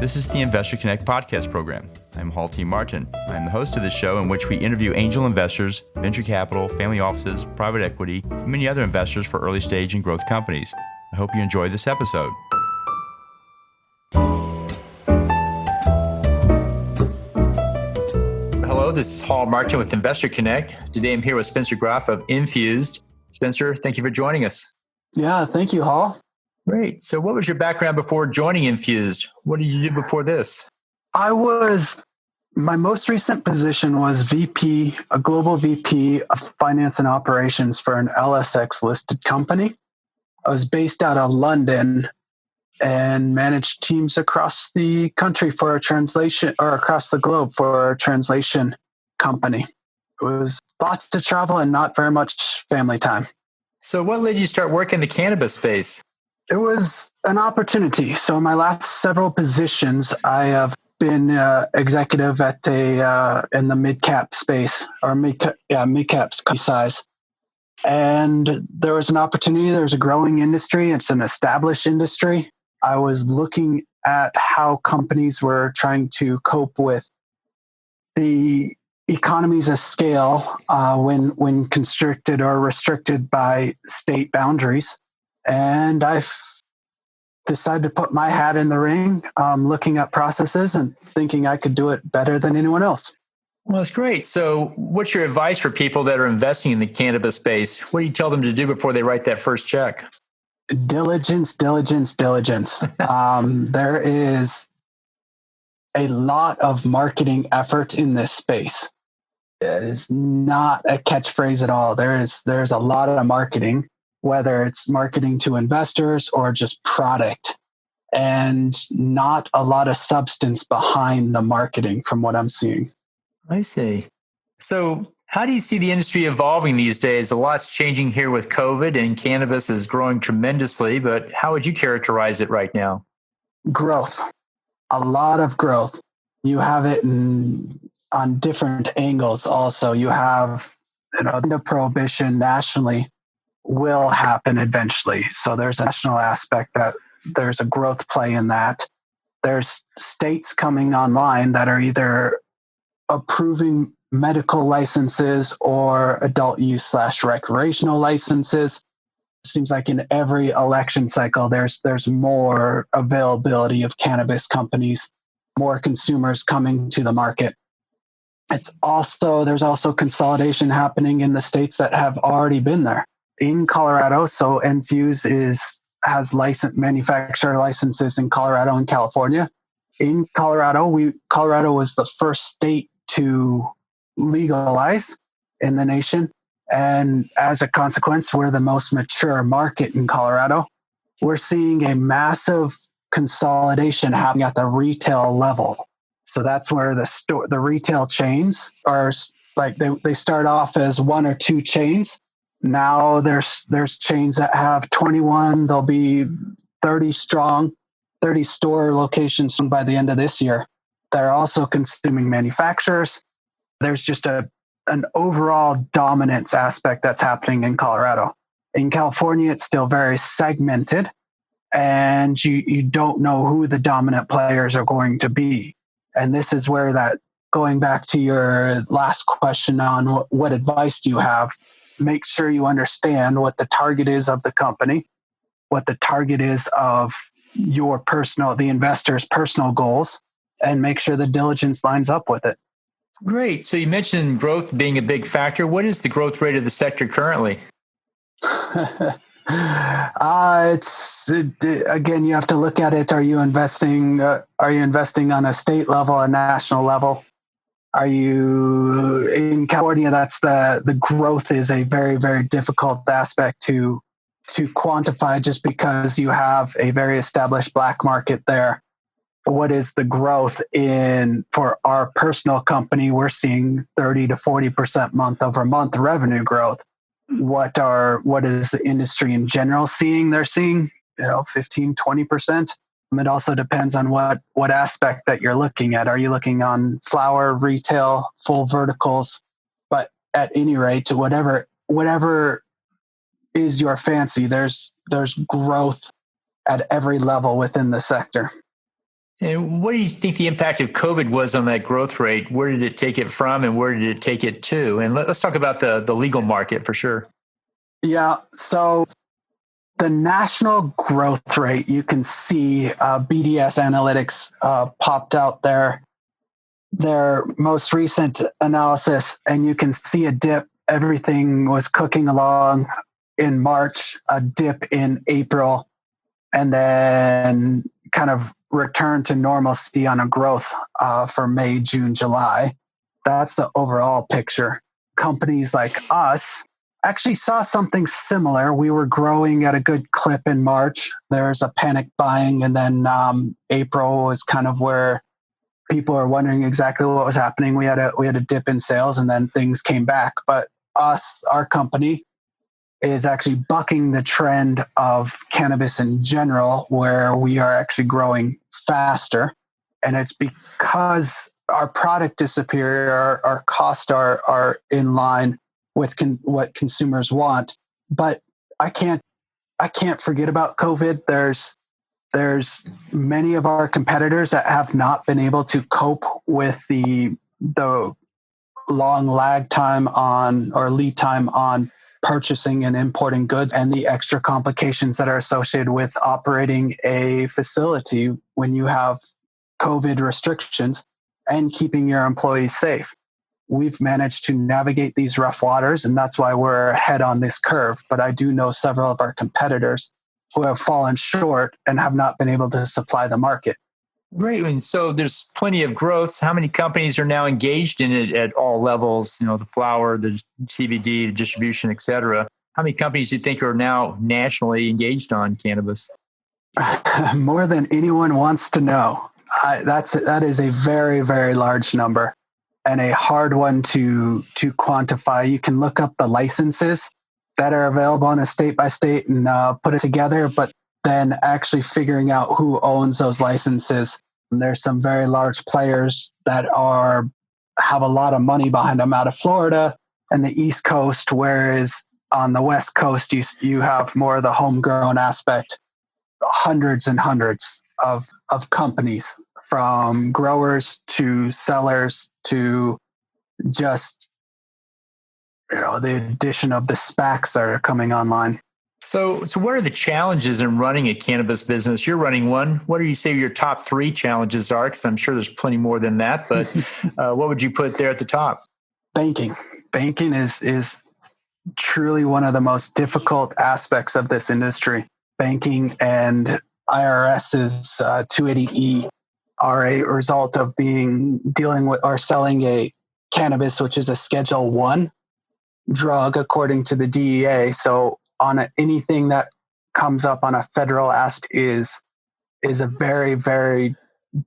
This is the Investor Connect podcast program. I'm Hall T. Martin. I'm the host of this show in which we interview angel investors, venture capital, family offices, private equity, and many other investors for early stage and growth companies. I hope you enjoy this episode. Hello, this is Hall Martin with Investor Connect. Today I'm here with Spencer Graff of NFuzed. Spencer, thank you for joining us. Yeah, thank you, Hall. Great. So what was your background before joining NFuzed? What did you do before this? My most recent position was VP, a global VP of finance and operations for an LSX listed company. I was based out of London and managed teams across the country for a translation, or across the globe for a translation company. It was lots to travel and not very much family time. So what led you to start working in the cannabis space? It was an opportunity. So my last several positions, I have been executive at in the mid-cap space, or mid-cap size. And there was an opportunity. There's a growing industry. It's an established industry. I was looking at how companies were trying to cope with the economies of scale when constricted or restricted by state boundaries. And I decided to put my hat in the ring, looking at processes and thinking I could do it better than anyone else. Well, that's great. So what's your advice for people that are investing in the cannabis space? What do you tell them to do before they write that first check? Diligence. There is a lot of marketing effort in this space. It is not a catchphrase at all. There's a lot of marketing, whether it's marketing to investors or just product, and not a lot of substance behind the marketing from what I'm seeing. I see. So how do you see the industry evolving these days? A lot's changing here with COVID, and cannabis is growing tremendously, but how would you characterize it right now? Growth. A lot of growth. You have it on different angles also. You have, the prohibition nationally will happen eventually. So there's a national aspect that there's a growth play in that. There's states coming online that are either approving medical licenses or adult use / recreational licenses. It seems like in every election cycle, there's more availability of cannabis companies, more consumers coming to the market. There's also consolidation happening in the states that have already been there. In Colorado, so NFuzed has manufacturer licenses in Colorado and California. In Colorado, Colorado was the first state to legalize in the nation. And as a consequence, we're the most mature market in Colorado. We're seeing a massive consolidation happening at the retail level. So that's where the retail chains are, like they start off as one or two chains. Now there's chains that have 21, there'll be 30 strong, 30 store locations by the end of this year. They're also consuming manufacturers. There's just an overall dominance aspect that's happening in Colorado. In California, it's still very segmented, and you don't know who the dominant players are going to be. And this is where that, going back to your last question on what advice do you have, make sure you understand what the target is of the company, what the target is of the investor's personal goals, and make sure the diligence lines up with it. Great. So you mentioned growth being a big factor. What is the growth rate of the sector currently? Again, you have to look at it. Are you investing on a state level, a national level? Are you in California? That's the growth is a very, very difficult aspect to quantify, just because you have a very established black market there. What is the growth for our personal company? We're seeing 30 to 40% month over month revenue growth. What is the industry in general seeing? They're seeing 15, 20%. It also depends on what aspect that you're looking at. Are you looking on flower, retail, full verticals? But at any rate, whatever is your fancy, there's growth at every level within the sector. And what do you think the impact of COVID was on that growth rate? Where did it take it from and where did it take it to? And let's talk about the legal market for sure. Yeah. So the national growth rate, you can see BDS Analytics popped out their most recent analysis, and you can see a dip. Everything was cooking along in March, a dip in April, and then kind of return to normalcy on a growth for May, June, July. That's the overall picture. Companies like us actually saw something similar. We were growing at a good clip in March. There's a panic buying, and then April was kind of where people are wondering exactly what was happening. We had a dip in sales, and then things came back. But our company, is actually bucking the trend of cannabis in general, where we are actually growing faster. And it's because our product is superior, our costs are in line with what consumers want. But I can't forget about COVID. There's many of our competitors that have not been able to cope with the long lag time on, or lead time on, purchasing and importing goods, and the extra complications that are associated with operating a facility when you have COVID restrictions and keeping your employees safe. We've managed to navigate these rough waters, and that's why we're ahead on this curve. But I do know several of our competitors who have fallen short and have not been able to supply the market. Great. And so there's plenty of growth. How many companies are now engaged in it at all levels? You know, the flower, the CBD, the distribution, et cetera. How many companies do you think are now nationally engaged on cannabis? More than anyone wants to know. That is a very, very large number, and a hard one to quantify. You can look up the licenses that are available on a state by state and put it together, but then actually figuring out who owns those licenses. And there's some very large players that have a lot of money behind them out of Florida and the East Coast, whereas on the West Coast, you have more of the homegrown aspect. Hundreds and hundreds of companies, from growers to sellers to just the addition of the SPACs that are coming online. So what are the challenges in running a cannabis business? You're running one. What do you say your top 3 challenges are? Because I'm sure there's plenty more than that, but what would you put there at the top? Banking. Banking is truly one of the most difficult aspects of this industry. Banking and IRS's 280E are a result of dealing with or selling a cannabis, which is a Schedule 1 drug according to the DEA. So anything that comes up on a federal aspect is a very, very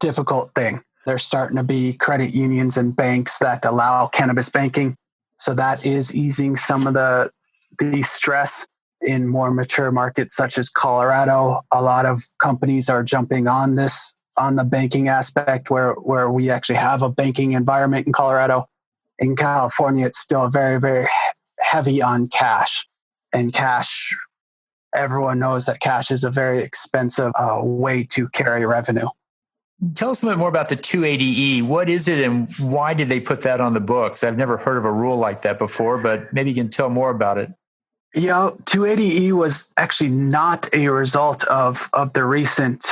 difficult thing. There's starting to be credit unions and banks that allow cannabis banking. So that is easing some of the stress in more mature markets such as Colorado. A lot of companies are jumping on the banking aspect where we actually have a banking environment in Colorado. In California, it's still very, very heavy on cash. And cash, everyone knows that cash is a very expensive way to carry revenue. Tell us a bit more about the 280E. What is it and why did they put that on the books? I've never heard of a rule like that before, but maybe you can tell more about it. 280E was actually not a result of the recent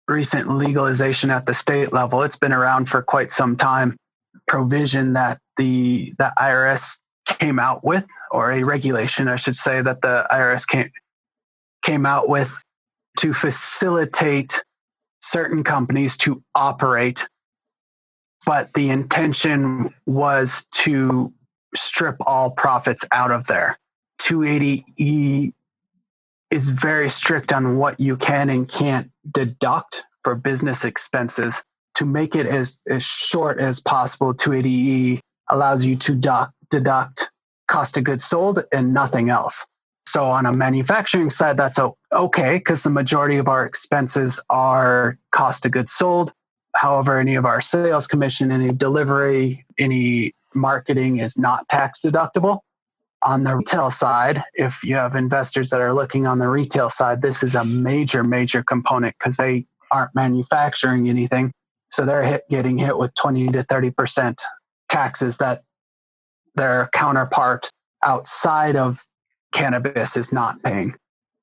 legalization at the state level. It's been around for quite some time. Provision that the IRS came out with, or a regulation, I should say, that the IRS came out with to facilitate certain companies to operate, but the intention was to strip all profits out of there. 280E is very strict on what you can and can't deduct for business expenses. To make it as short as possible, 280E allows you to deduct cost of goods sold and nothing else. So on a manufacturing side, that's okay, because the majority of our expenses are cost of goods sold. However, any of our sales commission, any delivery, any marketing is not tax deductible. On the retail side, if you have investors that are looking on the retail side, this is a major, major component because they aren't manufacturing anything. So they're getting hit with 20 to 30% taxes that their counterpart outside of cannabis is not paying.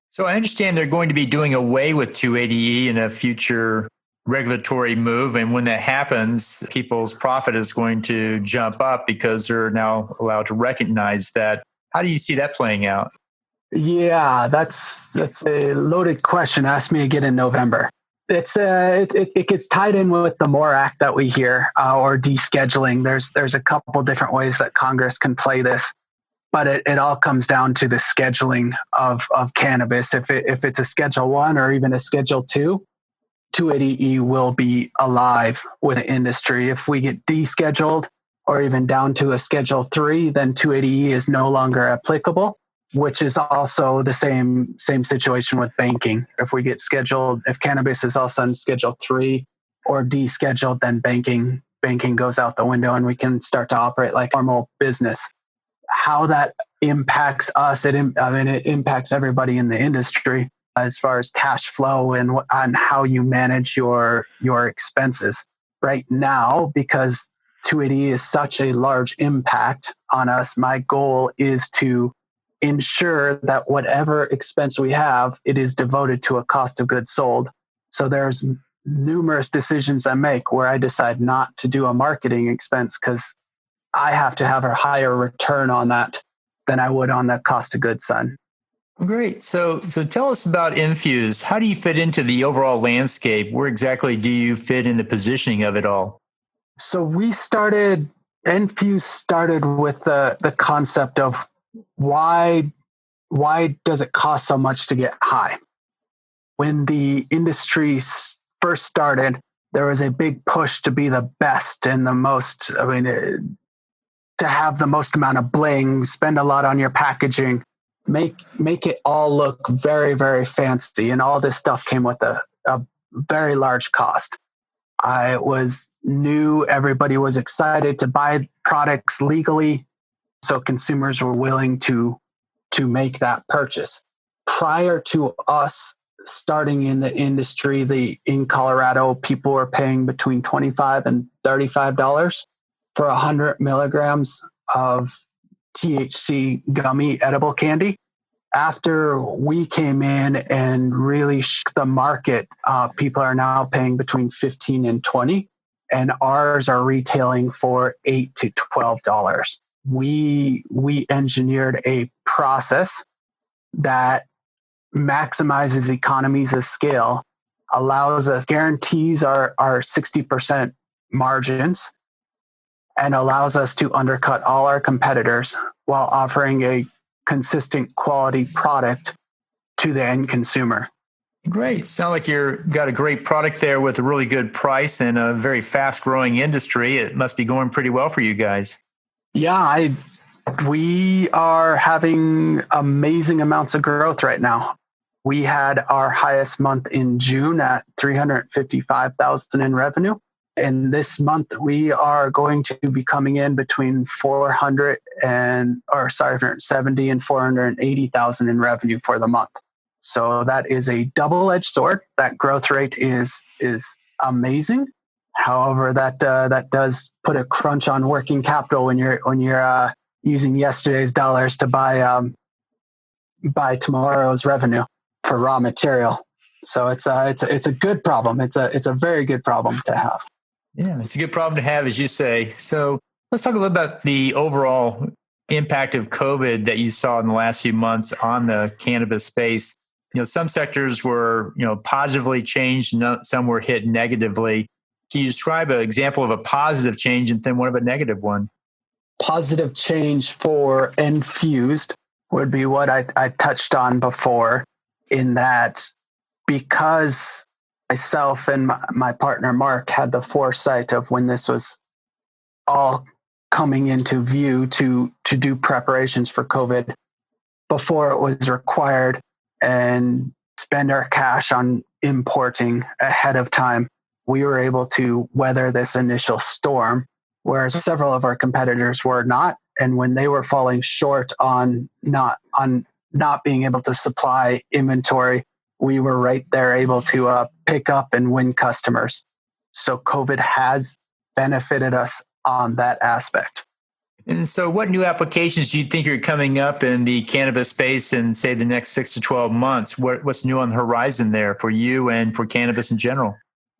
So I understand they're going to be doing away with 280E in a future regulatory move. And when that happens, people's profit is going to jump up because they're now allowed to recognize that. How do you see that playing out? Yeah, that's a loaded question. Ask me again in November. It gets tied in with the MORE Act that we hear, or descheduling. There's a couple different ways that Congress can play this, but it all comes down to the scheduling of cannabis. If it's a Schedule 1 or even a Schedule 2, 280E will be alive with the industry. If we get descheduled or even down to a Schedule 3, then 280E is no longer applicable, which is also the same situation with banking. If we get scheduled, if cannabis is all of a sudden Schedule 3 or descheduled, then banking goes out the window and we can start to operate like normal business. How that impacts us, it impacts everybody in the industry as far as cash flow and how you manage your expenses. Right now, because 280 is such a large impact on us, my goal is to ensure that whatever expense we have, it is devoted to a cost of goods sold. So there's numerous decisions I make where I decide not to do a marketing expense because I have to have a higher return on that than I would on the cost of goods side. Great. So tell us about NFuzed. How do you fit into the overall landscape? Where exactly do you fit in the positioning of it all? So NFuzed started with the concept of why does it cost so much to get high? When the industry first started, there was a big push to be the best and the most, to have the most amount of bling, spend a lot on your packaging, make it all look very, very fancy. And all this stuff came with a very large cost. I was new. Everybody was excited to buy products legally. So consumers were willing to make that purchase. Prior to us starting in the industry, in Colorado, people were paying between $25 and $35 for 100 milligrams of THC gummy edible candy. After we came in and really shook the market, people are now paying between $15 and $20, and ours are retailing for $8 to $12. We engineered a process that maximizes economies of scale, allows us, guarantees our 60% margins, and allows us to undercut all our competitors while offering a consistent quality product to the end consumer. Great. Sound like you've got a great product there with a really good price and a very fast growing industry. It must be going pretty well for you guys. Yeah, we are having amazing amounts of growth right now. We had our highest month in June at $355,000 in revenue. And this month we are going to be coming in between 470 and 480,000 in revenue for the month. So that is a double-edged sword. That growth rate is amazing. However, that does put a crunch on working capital when you're using yesterday's dollars to buy tomorrow's revenue for raw material. So it's a good problem. It's a very good problem to have. Yeah, it's a good problem to have, as you say. So let's talk a little about the overall impact of COVID that you saw in the last few months on the cannabis space. Some sectors were, positively changed, and some were hit negatively. Can you describe an example of a positive change and then one of a negative one? Positive change for NFuzed would be what I touched on before, in that because myself and my partner Mark had the foresight of when this was all coming into view to do preparations for COVID before it was required and spend our cash on importing ahead of time, we were able to weather this initial storm, whereas several of our competitors were not. And when they were falling short on not being able to supply inventory, we were right there able to pick up and win customers. So COVID has benefited us on that aspect. And so, what new applications do you think are coming up in the cannabis space in, say, the next 6 to 12 months? What's new on the horizon there for you and for cannabis in general?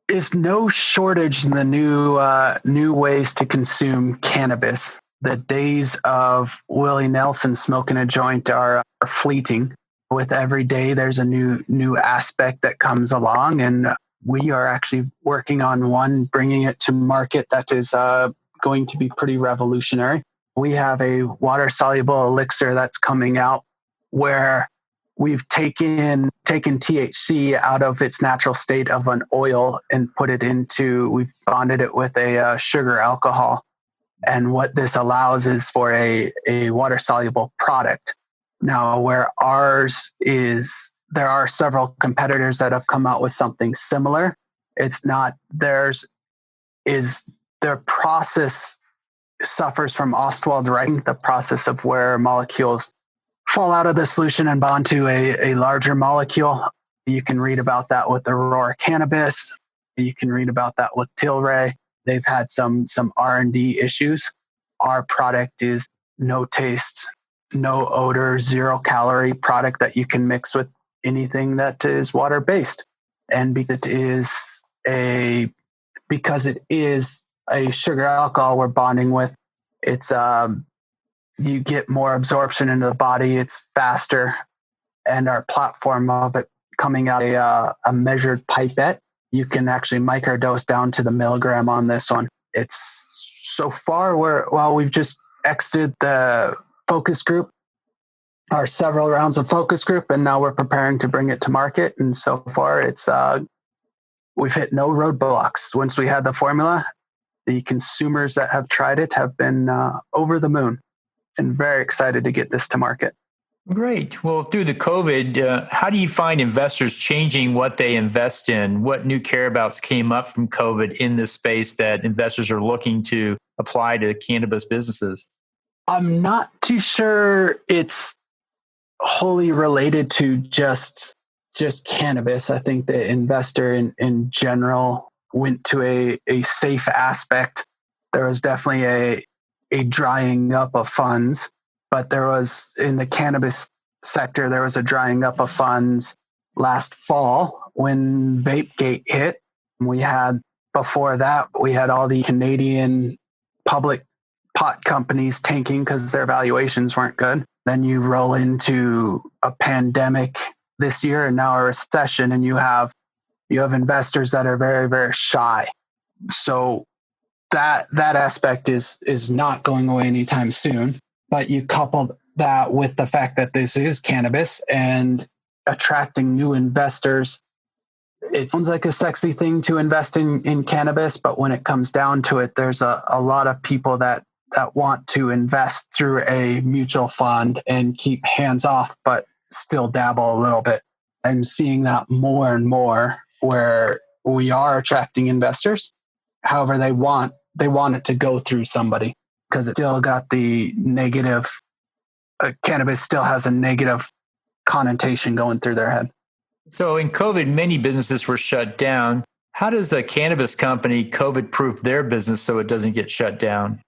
Is no shortage in the new ways to consume cannabis. The days of Willie Nelson smoking a joint are fleeting. With every day, there's a new aspect that comes along, and we are actually working on one, bringing it to market that is going to be pretty revolutionary. We have a water-soluble elixir that's coming out where we've taken THC out of its natural state of an oil and we've bonded it with a sugar alcohol. And what this allows is for a water-soluble product. Now, where ours is, there are several competitors that have come out with something similar. It's not theirs. Their process suffers from Ostwald writing, the process of where molecules fall out of the solution and bond to a larger molecule. You can read about that with Aurora Cannabis. You can read about that with Tilray. They've had some R&D issues. Our product is no taste, no odor, 0 calorie product that you can mix with anything that is water based. And because it is a sugar alcohol we're bonding with, it's you get more absorption into the body. It's faster, and our platform of it coming out a measured pipette, you can actually microdose down to the milligram on this one. It's so far we've just exited the focus group, our several rounds of focus group, and now we're preparing to bring it to market. And so far, it's we've hit no roadblocks. Once we had the formula, the consumers that have tried it have been over the moon and very excited to get this to market. Great. Well, through the COVID, how do you find investors changing what they invest in? What new careabouts came up from COVID in this space that investors are looking to apply to cannabis businesses? I'm not too sure it's wholly related to just cannabis. I think the investor in general went to a safe aspect. There was definitely a drying up of funds, but there was, in the cannabis sector, there was a drying up of funds last fall when VapeGate hit. Before that, we had all the Canadian public pot companies tanking because their valuations weren't good. Then you roll into a pandemic this year and now a recession, and you have investors that are very, very shy. So that aspect is not going away anytime soon. But you couple that with the fact that this is cannabis and attracting new investors. It sounds like a sexy thing to invest in cannabis, but when it comes down to it, there's a lot of people that want to invest through a mutual fund and keep hands off, but still dabble a little bit. I'm seeing that more and more where we are attracting investors. However, they want it to go through somebody because it still got the negative, cannabis still has a negative connotation going through their head. So in COVID, many businesses were shut down. How does a cannabis company COVID-proof their business so it doesn't get shut down?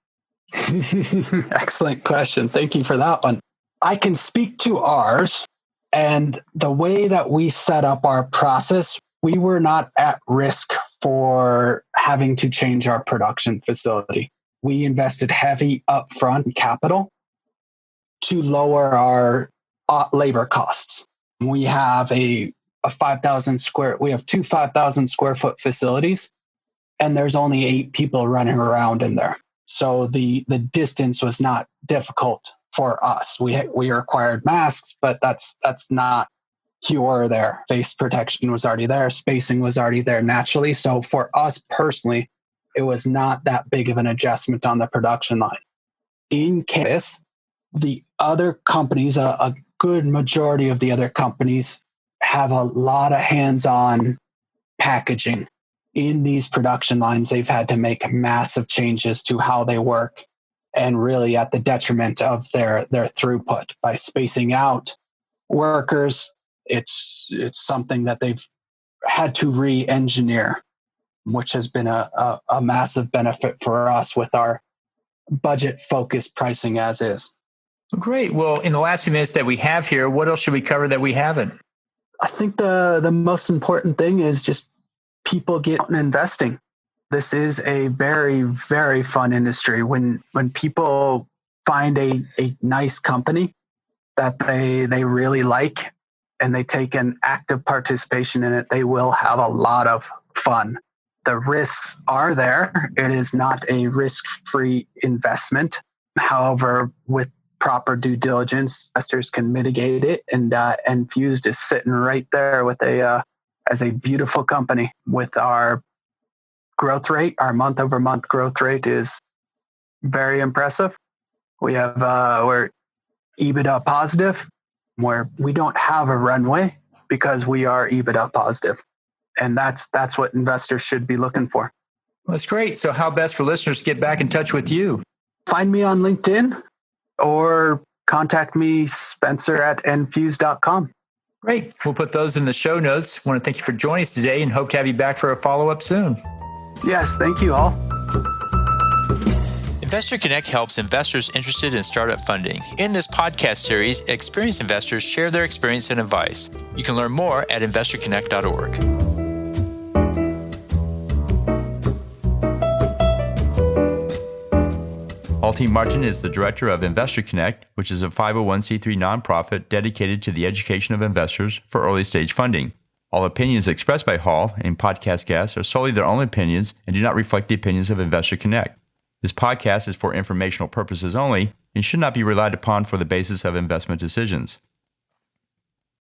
Excellent question. Thank you for that one. I can speak to ours, and the way that we set up our process, we were not at risk for having to change our production facility. We invested heavy upfront capital to lower our labor costs. We have we have two 5,000 square foot facilities, and there's only 8 people running around in there. So the distance was not difficult for us. We required masks, but that's not here there. Face protection was already there. Spacing was already there naturally. So for us personally, it was not that big of an adjustment on the production line. In cannabis, the other companies, a good majority of the other companies have a lot of hands-on packaging. In these production lines, they've had to make massive changes to how they work, and really at the detriment of their throughput by spacing out workers it's something that they've had to re-engineer, which has been a massive benefit for us with our budget-focused pricing as is. Great. Well, in the last few minutes that we have here, what else should we cover that we haven't? I think the most important thing is just people get out and investing. This is a very, very fun industry. When people find a nice company that they really like and they take an active participation in it, they will have a lot of fun. The risks are there. It is not a risk-free investment. However, with proper due diligence, investors can mitigate it. And NFuzed is sitting right there with as a beautiful company with our growth rate. Our month-over-month growth rate is very impressive. We're EBITDA positive, where we don't have a runway because we are EBITDA positive. And that's what investors should be looking for. Well, that's great. So how best for listeners to get back in touch with you? Find me on LinkedIn or contact me, Spencer@nfuzed.com. Great. We'll put those in the show notes. I want to thank you for joining us today and hope to have you back for a follow-up soon. Yes, thank you all. Investor Connect helps investors interested in startup funding. In this podcast series, experienced investors share their experience and advice. You can learn more at investorconnect.org. Halti Martin is the director of Investor Connect, which is a 501c3 nonprofit dedicated to the education of investors for early stage funding. All opinions expressed by Hall and podcast guests are solely their own opinions and do not reflect the opinions of Investor Connect. This podcast is for informational purposes only and should not be relied upon for the basis of investment decisions.